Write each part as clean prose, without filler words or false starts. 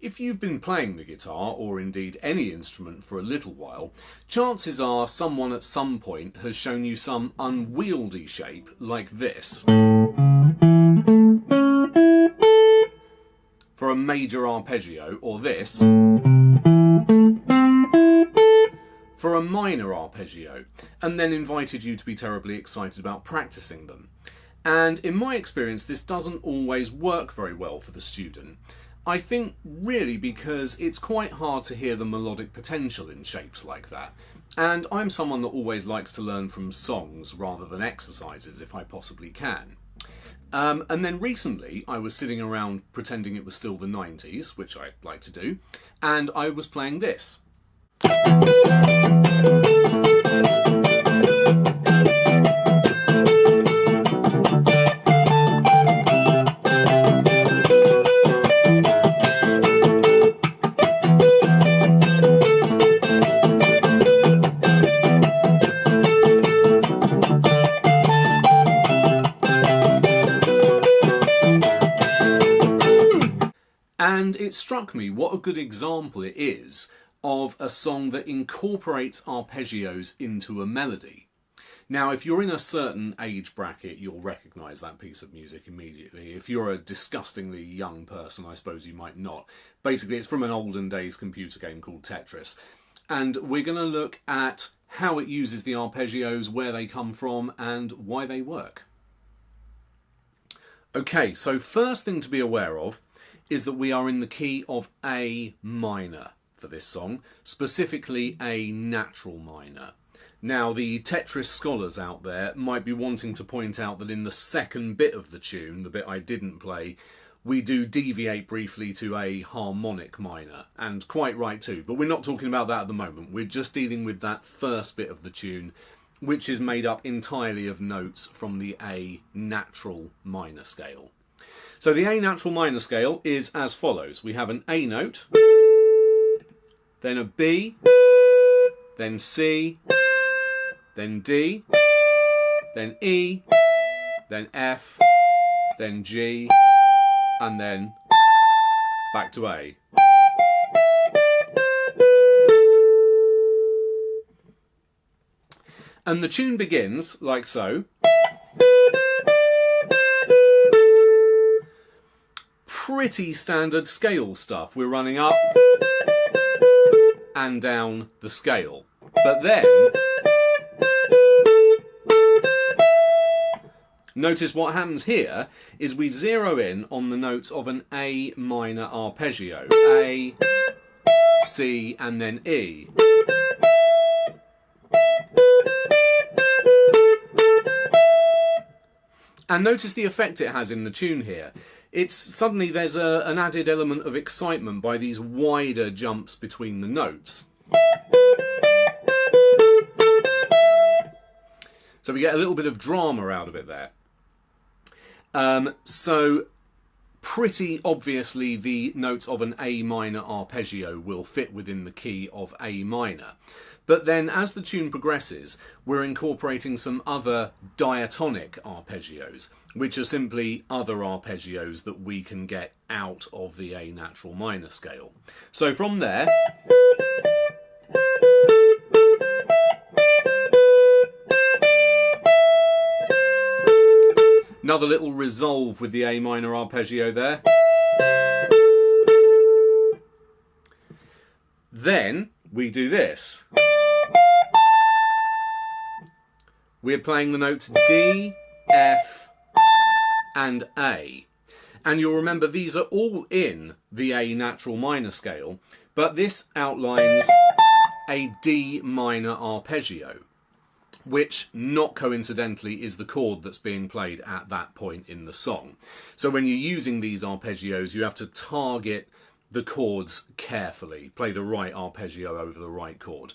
If you've been playing the guitar, or indeed any instrument, for a little while, chances are someone at some point has shown you some unwieldy shape like this for a major arpeggio, or this for a minor arpeggio, and then invited you to be terribly excited about practicing them. And in my experience, this doesn't always work very well for the student. I think really because it's quite hard to hear the melodic potential in shapes like that. And I'm someone that always likes to learn from songs rather than exercises if I possibly can. And then recently I was sitting around pretending it was still the 90s, which I like to do, and I was playing this. And it struck me what a good example it is of a song that incorporates arpeggios into a melody. Now, if you're in a certain age bracket, you'll recognise that piece of music immediately. If you're a disgustingly young person, I suppose you might not. Basically, it's from an olden days computer game called Tetris. And we're going to look at how it uses the arpeggios, where they come from, and why they work. Okay, so first thing to be aware of is that we are in the key of A minor for this song, specifically a natural minor. Now, the Tetris scholars out there might be wanting to point out that in the second bit of the tune, the bit I didn't play, we do deviate briefly to a harmonic minor, and quite right too, but we're not talking about that at the moment. We're just dealing with that first bit of the tune, which is made up entirely of notes from the A natural minor scale. So the A natural minor scale is as follows. We have an A note, then a B, then C, then D, then E, then F, then G, and then back to A. And the tune begins like so. Pretty standard scale stuff. We're running up and down the scale. But then, notice what happens here is we zero in on the notes of an A minor arpeggio. A, C, and then E. And notice the effect it has in the tune here. It's suddenly there's an added element of excitement by these wider jumps between the notes. So we get a little bit of drama out of it there. So pretty obviously the notes of an A minor arpeggio will fit within the key of A minor. But then as the tune progresses, we're incorporating some other diatonic arpeggios, which are simply other arpeggios that we can get out of the A natural minor scale. So from there, another little resolve with the A minor arpeggio there. Then we do this. We're playing the notes D, F, and A. And you'll remember these are all in the A natural minor scale, but this outlines a D minor arpeggio, which not coincidentally is the chord that's being played at that point in the song. So when you're using these arpeggios, you have to target the chords carefully, play the right arpeggio over the right chord.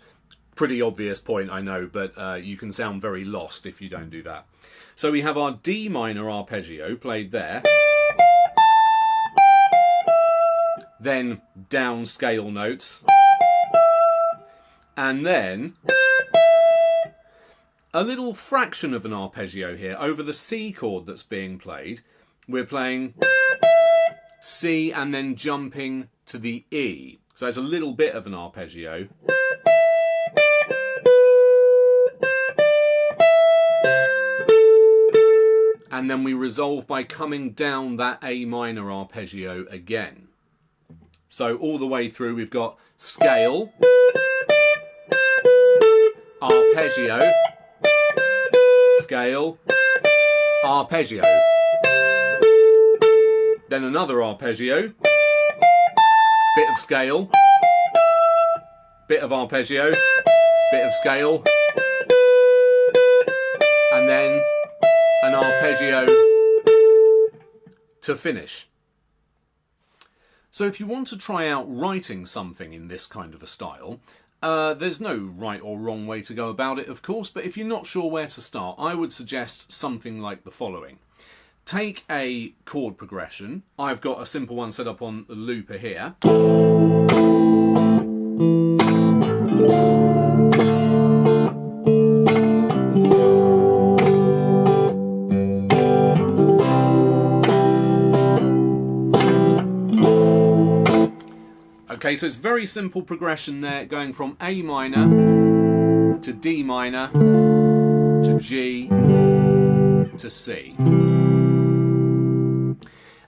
Pretty obvious point, I know, but you can sound very lost if you don't do that. So we have our D minor arpeggio played there, then down scale notes, and then a little fraction of an arpeggio here over the C chord that's being played. We're playing C and then jumping to to the E. So it's a little bit of an arpeggio. And then we resolve by coming down that A minor arpeggio again. So all the way through we've got scale, arpeggio, scale, arpeggio. Then another arpeggio, bit of scale, bit of arpeggio, bit of scale, and then an arpeggio to finish. So if you want to try out writing something in this kind of a style, there's no right or wrong way to go about it, of course, but if you're not sure where to start, I would suggest something like the following. Take a chord progression. I've got a simple one set up on the looper here. Okay, so it's very simple progression there, going from A minor to D minor to G to C.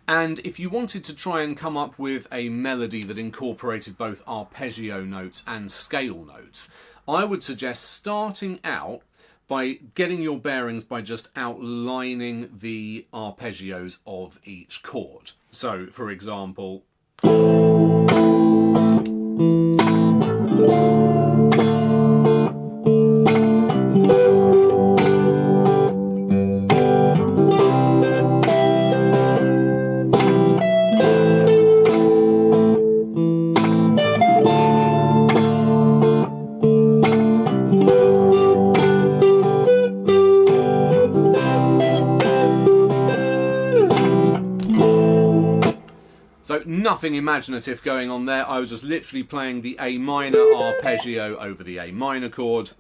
And if you wanted to try and come up with a melody that incorporated both arpeggio notes and scale notes, I would suggest starting out by getting your bearings by just outlining the arpeggios of each chord. So, for example, so nothing imaginative going on there. I was just literally playing the A minor arpeggio over the A minor chord,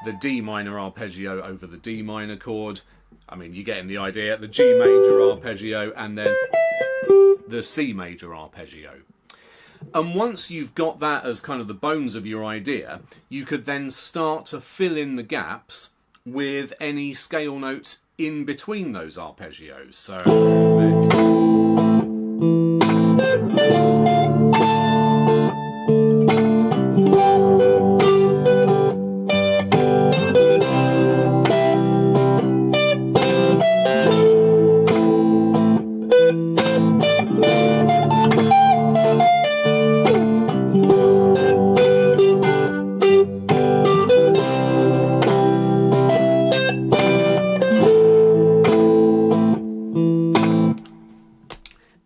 the D minor arpeggio over the D minor chord. I mean, you're getting the idea. The G major arpeggio and then the C major arpeggio. And once you've got that as kind of the bones of your idea, you could then start to fill in the gaps with any scale notes in between those arpeggios. So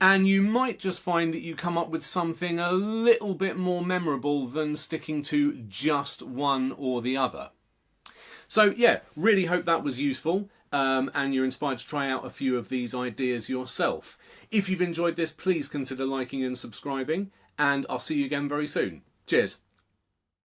and you might just find that you come up with something a little bit more memorable than sticking to just one or the other. So yeah, really hope that was useful and you're inspired to try out a few of these ideas yourself. If you've enjoyed this, please consider liking and subscribing, and I'll see you again very soon. Cheers.